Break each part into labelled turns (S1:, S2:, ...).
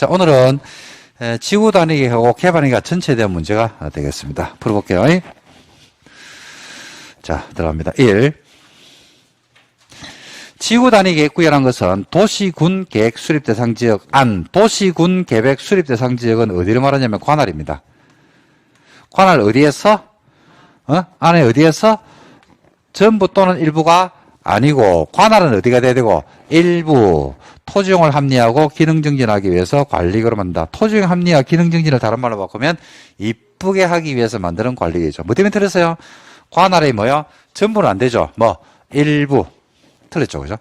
S1: 자, 오늘은 지구 단위계획하고 개발계획 전체에 대한 문제가 되겠습니다. 풀어볼게요. 자, 들어갑니다. 1. 지구 단위 계획구역이라는 것은 도시군 계획 수립 대상 지역 안, 도시군 계획 수립 대상 지역은 어디를 말하냐면 관할입니다. 관할 어디에서? 안에 어디에서? 전부 또는 일부가 아니고, 관할은 어디가 돼야 되고, 일부 토지용을 합리하고 기능 증진하기 위해서 관리계획을 만든다. 토지용 합리화 기능 증진을 다른 말로 바꾸면 이쁘게 하기 위해서 만드는 관리계획이죠. 뭐 때문에 틀렸어요? 관할이 뭐요? 전부는 안 되죠. 뭐 일부. 틀렸죠. 그죠?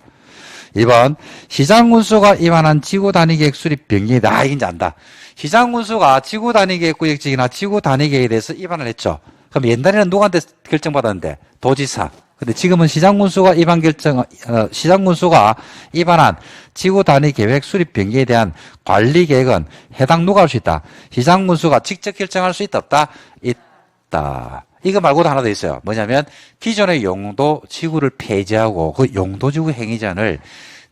S1: 2번 시장군수가 임한한 지구단위계획 수립 변경이다. 이게 이제 안다. 시장군수가 지구단위계획 구역지이나 지구단위계획에 대해서 입안을 했죠. 그럼 옛날에는 누구한테 결정받았는데? 도지사. 근데 지금은 시장군수가 시장군수가 입안한 지구단위계획 수립 변경에 대한 관리계획은 해당 누가 할 수 있다? 시장군수가 직접 결정할 수 있다 없다? 있다. 이거 말고도 하나 더 있어요. 뭐냐면 기존의 용도 지구를 폐지하고 그 용도지구 행위전을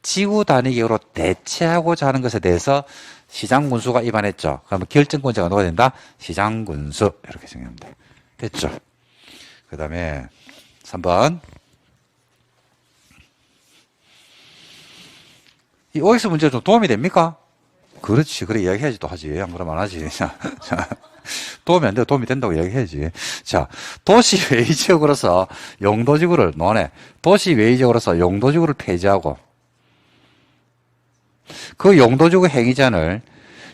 S1: 지구 단위계획으로 대체하고자 하는 것에 대해서 시장군수가 입안했죠. 그러면 결정권자가 누가 된다? 시장군수. 이렇게 정의합니다. 됐죠? 그 다음에 3번. 이 OX 문제가 좀 도움이 됩니까? 그렇지. 그래 이야기해야지 또 하지. 안 그러면 안 하지. 자. 도움이 안 돼도 도움이 된다고 이야기해야지. 자, 도시 외의지역으로서 용도지구를 논해. 도시 외의지역으로서 용도지구를 폐지하고 그 용도지구 행위전을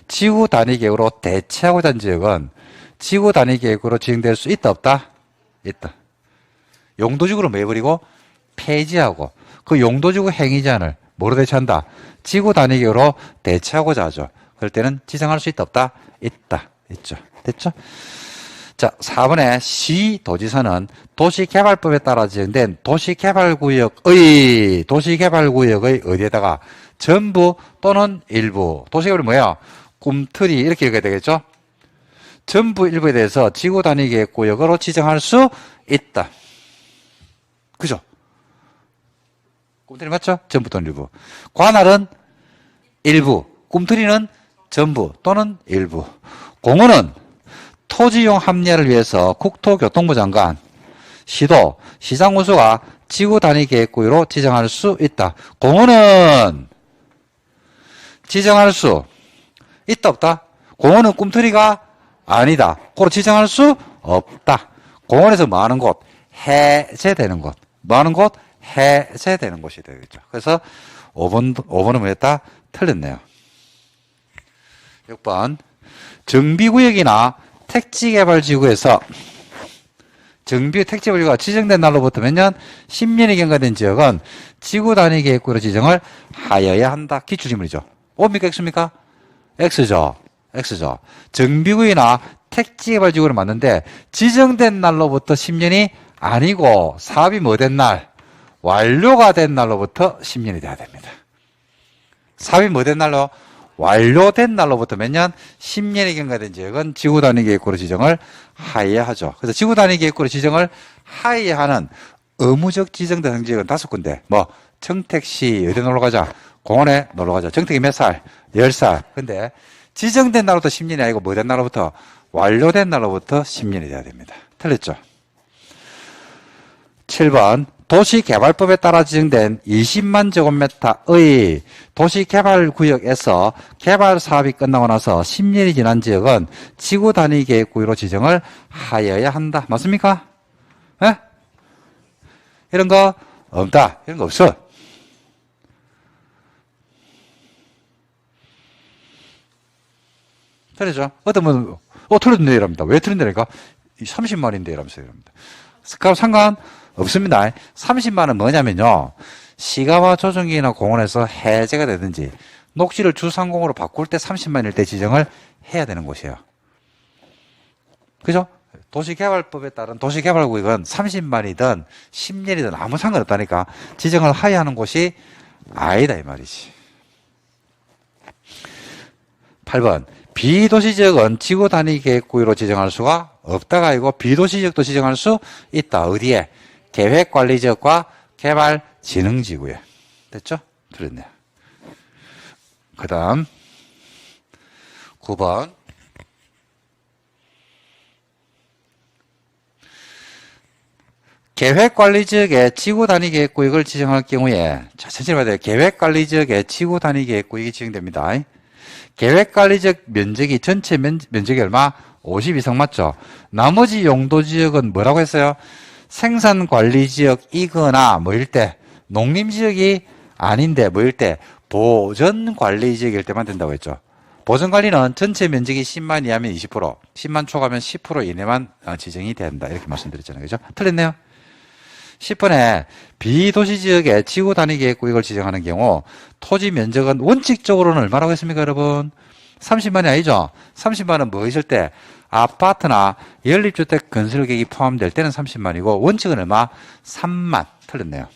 S1: 지구 단위 계획으로 대체하고자 한 지역은 지구 단위 계획으로 지정될 수 있다 없다? 있다. 용도지구를 뭐 해버리고 폐지하고 그 용도지구 행위전을 뭐로 대체한다? 지구 단위 계획으로 대체하고자 하죠. 그럴 때는 지정할 수 있다 없다? 있다. 있죠. 됐죠? 자, 4번에 시도지사는 도시개발법에 따라 지정된 도시개발구역의 어디에다가 전부 또는 일부. 도시개발이 뭐야? 꿈틀이 이렇게 읽어야 되겠죠? 전부 일부에 대해서 지구 단위 계획구역으로 지정할 수 있다. 그죠? 꿈틀이 맞죠? 전부 또는 일부. 관할은 일부. 꿈틀이는 전부 또는 일부. 공원은 토지용 합리화를 위해서 국토교통부 장관, 시도, 시장군수가 지구 단위 계획구역으로 지정할 수 있다. 공원은 지정할 수 있다 없다? 공원은 꿈틀이가 아니다. 그로 지정할 수 없다. 공원에서 뭐 하는 곳? 해제되는 곳. 뭐 하는 곳? 해제되는 곳이 되겠죠. 그래서 5번은 뭐였다? 틀렸네요. 6번. 정비구역이나 택지개발지구에서 택지개발지구가 지정된 날로부터 몇 년? 10년이 경과된 지역은 지구단위 계획구로 지정을 하여야 한다. 기출지문이죠. O입니까? X입니까? X죠. X죠. 정비구역이나 택지개발지구를 맞는데 지정된 날로부터 10년이 아니고 사업이 뭐 된 날? 완료가 된 날로부터 10년이 돼야 됩니다. 사업이 뭐 된 날로? 완료된 날로부터 몇 년? 10년이 경과된 지역은 지구단위 계획구로 지정을 하여야 하죠. 그래서 지구단위 계획구로 지정을 하여야 하는 의무적 지정 대상 지역은 5군데. 뭐 정택시 어디 놀러 가자? 공원에 놀러 가자. 정택이 몇 살? 10살. 근데 지정된 날로부터 10년이 아니고 뭐 된 날로부터? 완료된 날로부터 10년이 돼야 됩니다. 틀렸죠? 7번. 도시개발법에 따라 지정된 20만 제곱미터의 도시개발구역에서 개발사업이 끝나고 나서 10년이 지난 지역은 지구단위 계획구역으로 지정을 하여야 한다. 맞습니까? 예? 이런 거 없다. 이런 거 없어. 틀리죠? 어떤 분은 틀렸는데 이랍니다. 왜 틀린다니까? 30만인데 이러면서 이랍니다. 그럼 상관 없습니다. 30만은 뭐냐면요. 시가와 조정기나 공원에서 해제가 되든지 녹지를 주상공으로 바꿀 때 30만일 때 지정을 해야 되는 곳이에요. 그죠? 도시개발법에 따른 도시개발구역은 30만이든 10년이든 아무 상관없다니까 지정을 하여야 하는 곳이 아니다 이 말이지. 8번. 비도시지역은 지구단위 계획구역으로 지정할 수가 없다가 아니고 비도시지역도 지정할 수 있다. 어디에? 계획관리지역과 개발진흥지구에. 됐죠? 틀렸네요. 그 다음 9번. 계획관리지역에 지구단위 계획구역을 지정할 경우에, 자, 천천히 봐야 돼요. 계획관리지역에 지구단위 계획구역이 지정됩니다. 계획관리지역 면적이 전체 면적이 얼마? 50 이상 맞죠? 나머지 용도지역은 뭐라고 했어요? 생산관리지역이거나 뭐일 때, 농림지역이 아닌데 뭐일 때, 보전관리지역일 때만 된다고 했죠. 보전관리는 전체 면적이 10만 이하면 20%, 10만 초과하면 10% 이내만 지정이 된다. 이렇게 말씀드렸잖아요. 그죠? 틀렸네요. 10번에 비도시지역에 지구단위계획구역을 지정하는 경우 토지 면적은 원칙적으로는 얼마라고 했습니까, 여러분? 30만이 아니죠? 30만은 뭐 있을 때? 아파트나 연립주택 건설계획이 포함될 때는 30만이고 원칙은 얼마? 3만. 틀렸네요.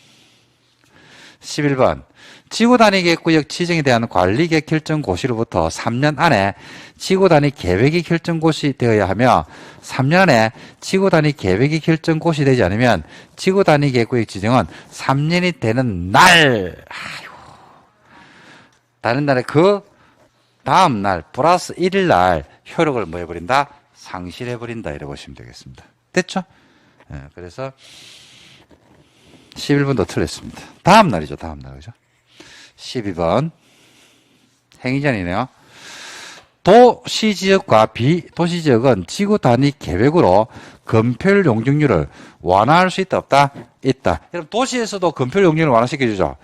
S1: 11번. 지구단위계획구역 지정에 대한 관리계획 결정고시로부터 3년 안에 지구단위 계획이 결정고시 되어야 하며 3년 안에 지구단위 계획이 결정고시 되지 않으면 지구단위계획구역 지정은 3년이 되는 날, 다른 날에 그 다음 날 플러스 1일 날 효력을 뭐 해버린다? 상실해버린다. 이렇게 보시면 되겠습니다. 됐죠? 그래서 11번도 틀렸습니다. 다음 날이죠. 다음 날. 그죠? 12번. 행위전이네요. 도시지역과 비도시지역은 지구 단위 계획으로 건폐율 용적률을 완화할 수 있다, 없다? 있다. 여러분, 도시에서도 건폐율 용적률을 완화시켜주죠.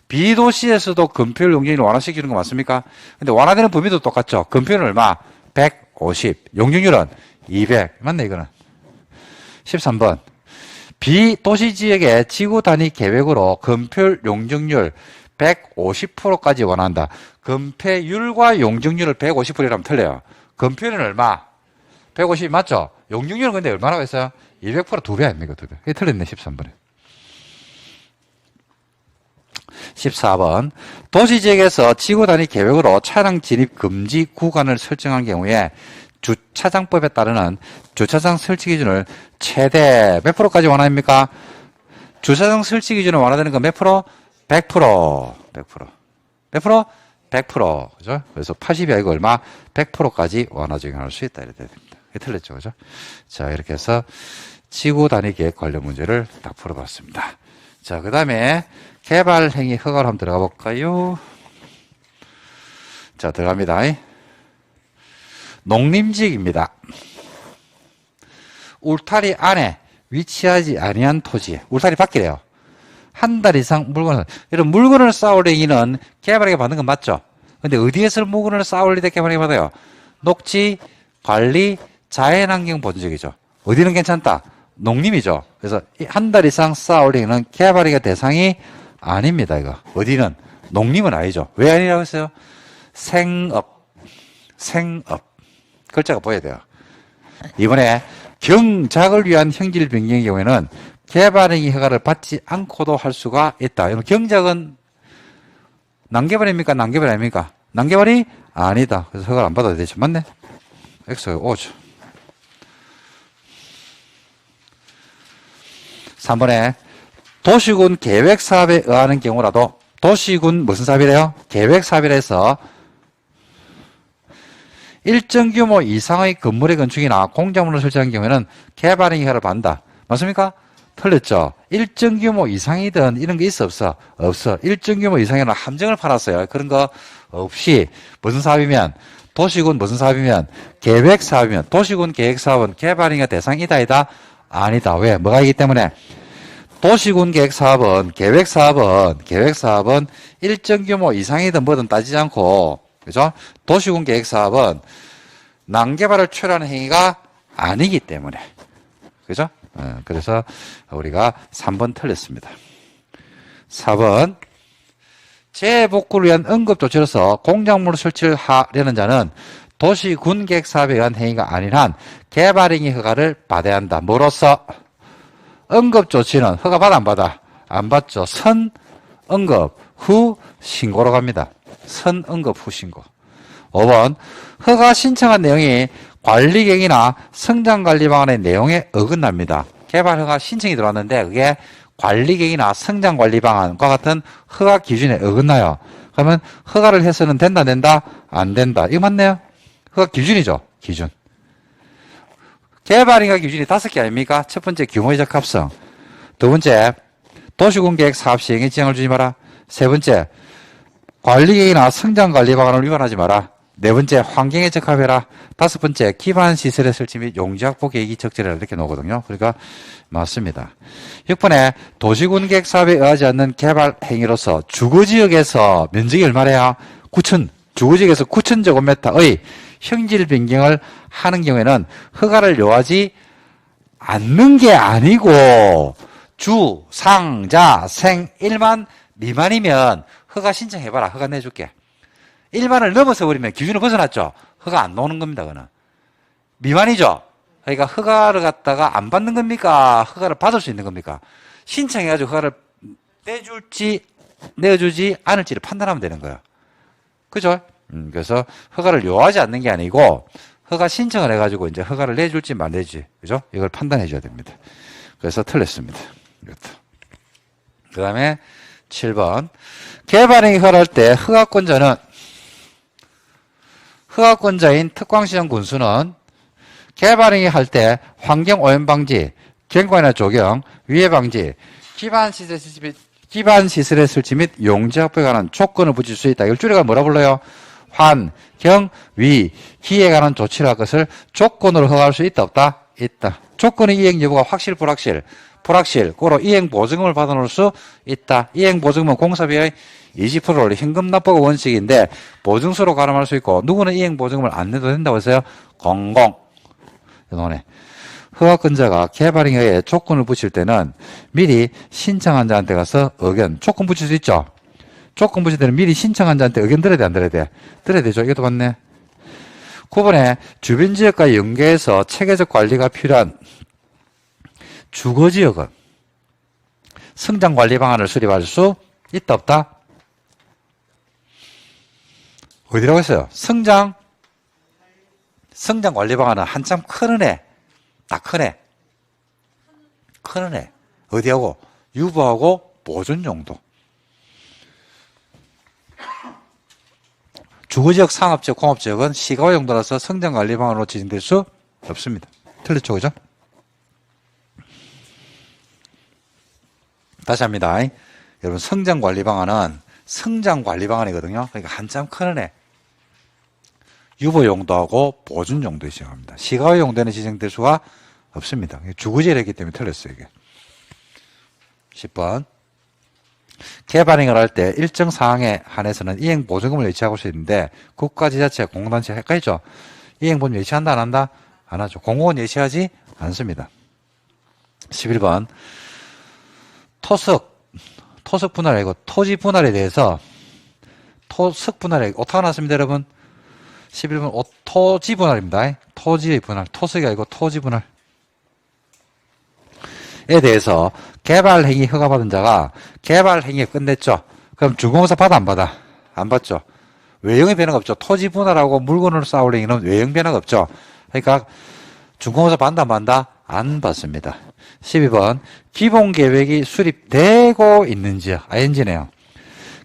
S1: 비도시에서도 건폐율 용적률을 완화시키는 거 맞습니까? 근데 완화되는 범위도 똑같죠. 건폐율은 얼마? 150. 용적률은 200. 맞네, 이거는. 13번. 비도시지역의 지구 단위 계획으로 건폐율 용적률 150%까지 원한다. 건폐율과 용적률을 150%라면 틀려요. 건폐율은 얼마? 150 맞죠? 용적률은 근데 얼마라고 했어요? 200% 2배 아닙니까? 2배. 이게 틀렸네, 13번에. 14번. 도시지역에서 지구 단위 계획으로 차량 진입 금지 구간을 설정한 경우에 주차장법에 따르는 주차장 설치 기준을 최대 몇 프로까지 원합니까? 주차장 설치 기준을 원하는 건 몇 프로? 100%. 100%. 몇 프로? 100%. 그죠? 그래서 80이 아니고 얼마? 100%까지 완화 적용할 수 있다. 이렇게 됩니다. 이게 틀렸죠. 그죠? 자, 이렇게 해서 지구 단위 계획 관련 문제를 딱 풀어봤습니다. 자, 그 다음에 개발 행위 허가로 한번 들어가 볼까요? 자, 들어갑니다. 농림지역입니다. 울타리 안에 위치하지 아니한 토지에 울타리 밖이래요. 한 달 이상 물건을, 이런 물건을 쌓을 행위는 개발하게 받는 건 맞죠? 근데 어디에서 물건을 쌓을 때 개발하게 받아요? 녹지, 관리, 자연환경 보존지역이죠. 어디는 괜찮다? 농림이죠. 그래서 한 달 이상 쌓을 행위는 개발하게 대상이 아닙니다, 이거. 어디는? 농림은 아니죠. 왜 아니라고 했어요? 생업. 글자가 보여야 돼요. 이번에 경작을 위한 형질 변경의 경우에는 개발행위 허가를 받지 않고도 할 수가 있다. 여러분, 경작은 난개발입니까? 난개발 아닙니까? 난개발이 아니다. 그래서 허가를 안 받아도 되죠. 맞네? X가 5죠. 3번에 도시군 계획사업에 의하는 경우라도 도시군 무슨 사업이래요? 계획사업이라 해서 일정 규모 이상의 건물의 건축이나 공작물을 설치하는 경우에는 개발행위 허가를 받는다. 맞습니까? 틀렸죠. 일정 규모 이상이든 이런 게 있어, 없어? 없어. 일정 규모 이상이라는 함정을 팔았어요. 그런 거 없이 무슨 사업이면 도시군 무슨 사업이면 계획사업이면 도시군 계획사업은 개발행위가 대상이다, 이다? 아니다. 왜? 뭐가 있기 때문에 도시군 계획사업은 계획사업은 일정 규모 이상이든 뭐든 따지지 않고, 그죠? 도시군 계획사업은 난개발을 초래하는 행위가 아니기 때문에, 그죠? 그래서 우리가 3번 틀렸습니다. 4번. 재복구를 위한 응급조치로서 공작물 설치를 하려는 자는 도시군 계획사업에 의한 행위가 아닌 한 개발행위 허가를 받아야 한다. 뭐로써? 응급조치는 허가 받아, 안 받아? 안 받죠. 선응급 후 신고로 갑니다. 선응급 후 신고. 5번. 허가 신청한 내용이 관리계획이나 성장관리 방안의 내용에 어긋납니다. 개발허가 신청이 들어왔는데 그게 관리계획이나 성장관리 방안과 같은 허가 기준에 어긋나요. 그러면 허가를 해서는 된다, 안 된다? 안 된다. 이거 맞네요? 허가 기준이죠. 기준. 개발인가 기준이 5개 아닙니까? 첫 번째 규모의 적합성. 두 번째 도시군계획 사업 시행에 지장을 주지 마라. 세 번째 관리계획이나 성장관리 방안을 위반하지 마라. 네 번째 환경에 적합해라. 다섯 번째 기반 시설의 설치 및 용지 확보 계획이 적절해라. 이렇게 나오거든요. 그러니까 맞습니다. 6번에 도시군계획 사업에 의하지 않는 개발 행위로서 주거지역에서 면적이 얼마래요? 9천. 주거지역에서 9,000제곱미터의 형질 변경을 하는 경우에는 허가를 요하지 않는 게 아니고 주, 상, 자, 생 1만 미만이면 허가 신청해봐라. 허가 내줄게. 1만을 넘어서 버리면 기준을 벗어났죠. 허가 안 나오는 겁니다. 그거는. 미만이죠. 그러니까 허가를 갖다가 안 받는 겁니까? 허가를 받을 수 있는 겁니까? 신청해가지고 허가를 내주지 않을지를 판단하면 되는 거예요. 그죠? 그래서 허가를 요하지 않는 게 아니고 허가 신청을 해가지고 이제 허가를 내줄지 말지. 그죠? 이걸 판단해 줘야 됩니다. 그래서 틀렸습니다. 그 다음에 7번. 개발행위 허가할 때 허가권자인 특광시장 군수는 개발행위 할 때 환경오염 방지, 경관이나 조경, 위해 방지, 기반시설의 설치 및 용지 확보에 관한 조건을 붙일 수 있다. 이걸 줄여가 뭐라 불러요? 환, 경, 위, 기에 관한 조치를 할 것을 조건으로 허가할 수 있다, 없다? 있다. 조건의 이행 여부가 확실, 불확실, 고로 이행 보증금을 받아놓을 수 있다. 이행 보증금은 공사비의 20%를 현금 납부가 원칙인데 보증서로 가름할 수 있고 누구는 이행 보증금을 안 내도 된다고 해서요. 공공. 허가권자가 개발행위에 조건을 붙일 때는 미리 신청한 자한테 가서 의견, 조건 붙일 수 있죠. 조건 붙일 때는 미리 신청한 자한테 의견 들어야 돼, 안 들어야 돼? 들어야 되죠. 이것도 맞네. 9번에 주변 지역과 연계해서 체계적 관리가 필요한 주거지역은 성장관리 방안을 수립할 수 있다, 없다? 어디라고 했어요? 성장관리 방안은 한참 큰 애, 딱 큰 애. 큰 애. 어디하고? 유보하고 보존 용도. 주거지역, 상업지역, 공업지역은 시가화 용도라서 성장관리 방안으로 지정될 수 없습니다. 틀렸죠, 그죠? 다시 합니다. 여러분, 성장관리 방안은 성장관리 방안이거든요. 그러니까 한참 큰 애. 유보 용도하고 보존 용도에 지정합니다. 시가화 용도에는 지정될 수가 없습니다. 주거지역이기 때문에 틀렸어요, 이게. 10번. 개발행위를 할 때 일정 사항에 한해서는 이행 보증금을 예치하고 있는데 국가, 지자체, 공단체 헷갈리죠? 이행 보증금 예치한다, 안 한다? 안 하죠. 공공은 예치하지 않습니다. 11번. 토석 분할 아니고 토지 분할에 대해서 토석 분할에 오타가 났습니다, 여러분. 11번 토지 분할입니다. 토지의 분할, 토석이 아니고 토지 분할에 대해서 개발 행위 허가받은 자가 개발 행위에 끝냈죠. 그럼 준공사 받아, 안 받아? 안 받죠. 외형의 변화가 없죠. 토지 분할하고 물건을 쌓을 행위는 외형 변화가 없죠. 그러니까 준공사 받는다, 안 받는다? 안 받습니다. 12번 기본 계획이 수립되고 있는지 ING네요.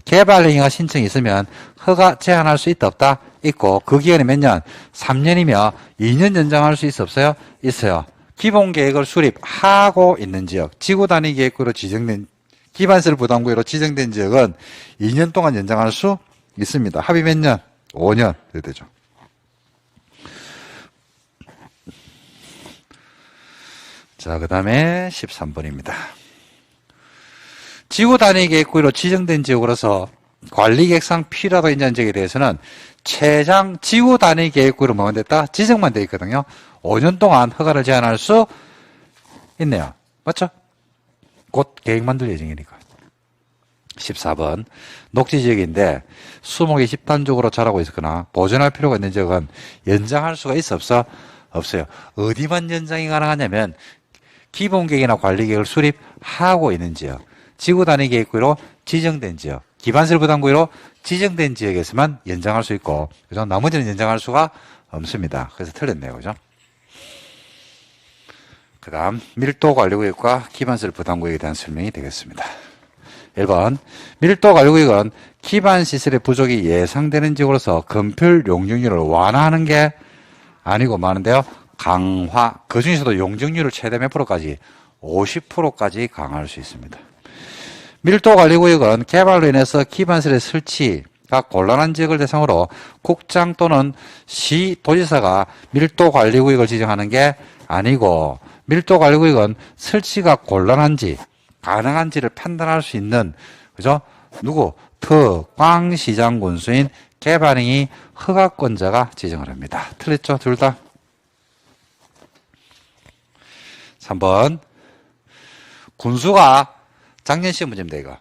S1: 개발 행위가 신청이 있으면 허가 제한할 수 있다, 없다? 있고 그 기간이 몇 년? 3년이며 2년 연장할 수 있어, 없어요? 있어요. 기본 계획을 수립하고 있는 지역, 지구 단위 계획구로 지정된 기반시설 부담구역으로 지정된 지역은 2년 동안 연장할 수 있습니다. 합의 몇 년? 5년. 이렇게 되죠. 자, 그 다음에 13번입니다. 지구 단위 계획구로 지정된 지역으로서 관리계획상 필요하다 인정한 지역에 대해서는 최장 지구 단위 계획구로 뭐만 됐다? 지정만 되어 있거든요. 5년 동안 허가를 제한할 수 있네요. 맞죠? 곧 계획 만들 예정이니까. 14번 녹지지역인데 수목이 집단적으로 자라고 있거나 보존할 필요가 있는 지역은 연장할 수가 있어, 없어? 없어요. 어디만 연장이 가능하냐면 기본계획이나 관리계획을 수립하고 있는 지역, 지구 단위 계획구로 지정된 지역, 기반시설 부담구역으로 지정된 지역에서만 연장할 수 있고, 그죠? 나머지는 연장할 수가 없습니다. 그래서 틀렸네요, 그죠? 그 다음 밀도관리구역과 기반시설 부담구역에 대한 설명이 되겠습니다. 1번 밀도관리구역은 기반시설의 부족이 예상되는 지역으로서 건폐율 용적률을 완화하는 게 아니고 많은데요. 강화, 그 중에서도 용적률을 최대 몇 프로까지? 50%까지 강화할 수 있습니다. 밀도관리구역은 개발로 인해서 기반시설의 설치가 곤란한 지역을 대상으로 국장 또는 시 도지사가 밀도관리구역을 지정하는 게 아니고 밀도관리구역은 설치가 곤란한지 가능한지를 판단할 수 있는 그죠? 누구? 특광시장 군수인 개발행위 허가권자가 지정을 합니다. 틀렸죠? 둘 다? 3번 군수가 작년 시험 문제입니다. 이거.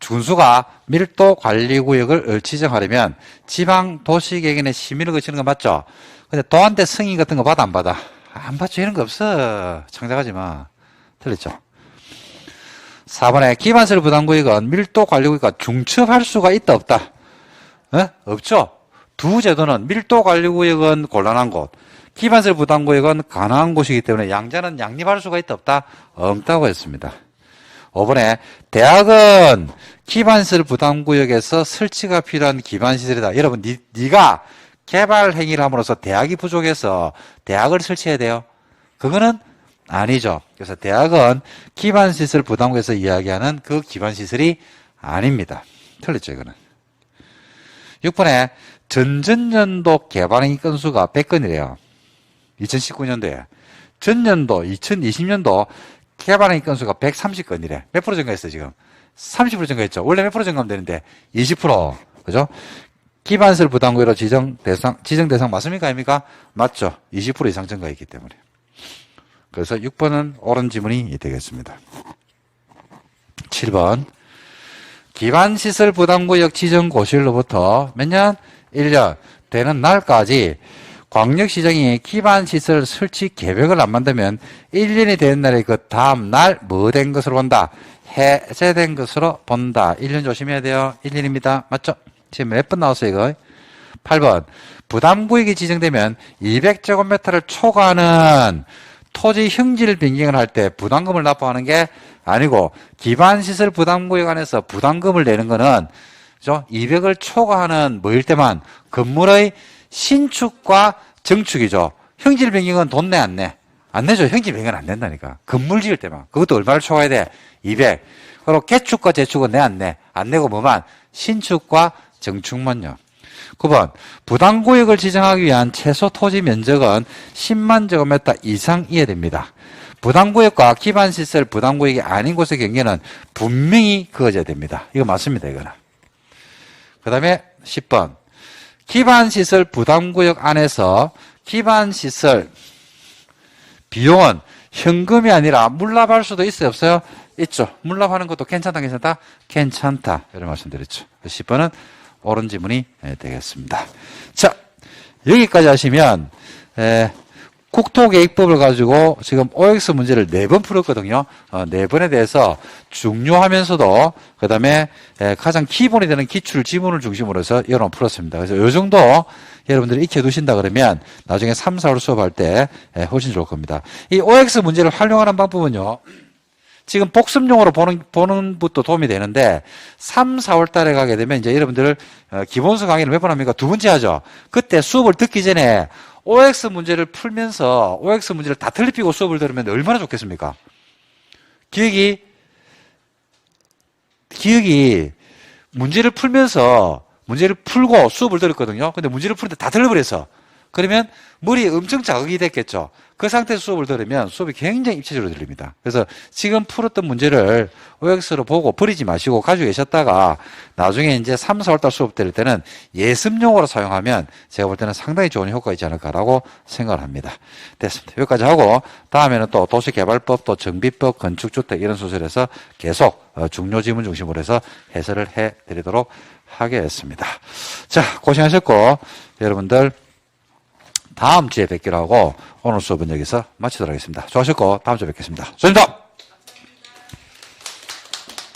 S1: 군수가 밀도관리구역을 지정하려면 지방도시계획원의 심의를 거치는 거 맞죠? 근데 도안대 승인 같은 거 받아 안 받아? 안 받죠. 이런 거 없어. 창작하지 마. 틀렸죠? 4번에 기반시설 부담구역은 밀도관리구역과 중첩할 수가 있다 없다? 없죠. 두 제도는 밀도관리구역은 곤란한 곳, 기반시설 부담구역은 가능한 곳이기 때문에 양자는 양립할 수가 있다 없다? 없다고 했습니다. 5번에 대학은 기반시설 부담구역에서 설치가 필요한 기반시설이다. 여러분 네가 개발 행위를 함으로써 대학이 부족해서 대학을 설치해야 돼요? 그거는 아니죠. 그래서 대학은 기반시설 부담구에서 이야기하는 그 기반시설이 아닙니다. 틀렸죠, 이거는. 6번에 전전년도 개발행위 건수가 100건이래요. 2019년도에. 전년도, 2020년도 개발행위 건수가 130건이래. 몇 프로 증가했어, 지금? 30% 증가했죠. 원래 몇 프로 증가하면 되는데 20%. 그죠? 기반시설 부담구역으로 지정 대상 맞습니까? 아닙니까? 맞죠. 20% 이상 증가했기 때문에. 그래서 6번은 옳은 지문이 되겠습니다. 7번 기반시설 부담구역 지정 고시일로부터 몇 년? 1년 되는 날까지 광역시정이 기반시설 설치 계획을 안 만들면 1년이 되는 날에 그 다음 날 뭐 된 것으로 본다? 해제된 것으로 본다. 1년 조심해야 돼요. 1년입니다. 맞죠? 지금 몇 번 나왔어요 이거? 8번 부담구역이 지정되면 200제곱미터를 초과하는 토지 형질 변경을 할 때 부담금을 납부하는 게 아니고 기반시설 부담구역 안에서 부담금을 내는 거는 200을 초과하는 뭐일 때만 건물의 신축과 정축이죠. 형질 변경은 돈 내 안 내? 안 내죠. 형질 변경은 안 낸다니까. 건물 지을 때만. 그것도 얼마를 초과해야 돼? 200. 그리고 개축과 재축은 내 안 내? 안 내고 뭐만? 신축과 정축만요. 9번 부담구역을 지정하기 위한 최소 토지 면적은 10만 제곱미터 이상이어야 됩니다. 부담구역과 기반시설 부담구역이 아닌 곳의 경계는 분명히 그어져야 됩니다. 이거 맞습니다. 이거는. 그 다음에 10번 기반시설 부담구역 안에서 기반시설 비용은 현금이 아니라 물납할 수도 있어요? 없어요? 있죠. 물납하는 것도 괜찮다? 괜찮다? 괜찮다. 이런 말씀드렸죠. 10번은 옳은 지문이 되겠습니다. 자, 여기까지 하시면 국토계획법을 가지고 지금 OX 문제를 4번 풀었거든요. 4번에 대해서 중요하면서도 그 다음에 가장 기본이 되는 기출 지문을 중심으로 해서 여러 번 풀었습니다. 그래서 이 정도 여러분들이 익혀두신다 그러면 나중에 3, 4월 수업할 때 훨씬 좋을 겁니다. 이 OX 문제를 활용하는 방법은요. 지금 복습용으로 보는 것도 도움이 되는데 3, 4월 달에 가게 되면 이제 여러분들 기본서 강의를 몇 번 합니까? 2번째 하죠. 그때 수업을 듣기 전에 OX 문제를 풀면서 OX 문제를 다 틀리피고 수업을 들으면 얼마나 좋겠습니까? 기억이 문제를 풀면서 문제를 풀고 수업을 들었거든요. 근데 문제를 푸는데 다 틀려버려서 그러면 머리에 엄청 자극이 됐겠죠. 그 상태에서 수업을 들으면 수업이 굉장히 입체적으로 들립니다. 그래서 지금 풀었던 문제를 OX로 보고 버리지 마시고 가지고 계셨다가 나중에 이제 3, 4월달 수업 들을 때는 예습용으로 사용하면 제가 볼 때는 상당히 좋은 효과가 있지 않을까라고 생각을 합니다. 됐습니다. 여기까지 하고 다음에는 또 도시개발법, 또 정비법, 건축주택 이런 소설에서 계속 중요 지문 중심으로 해서 해설을 해드리도록 하겠습니다. 자, 고생하셨고 여러분들 다음 주에 뵙기로 하고 오늘 수업은 여기서 마치도록 하겠습니다. 수고하셨고 다음 주에 뵙겠습니다. 수고하셨습니다.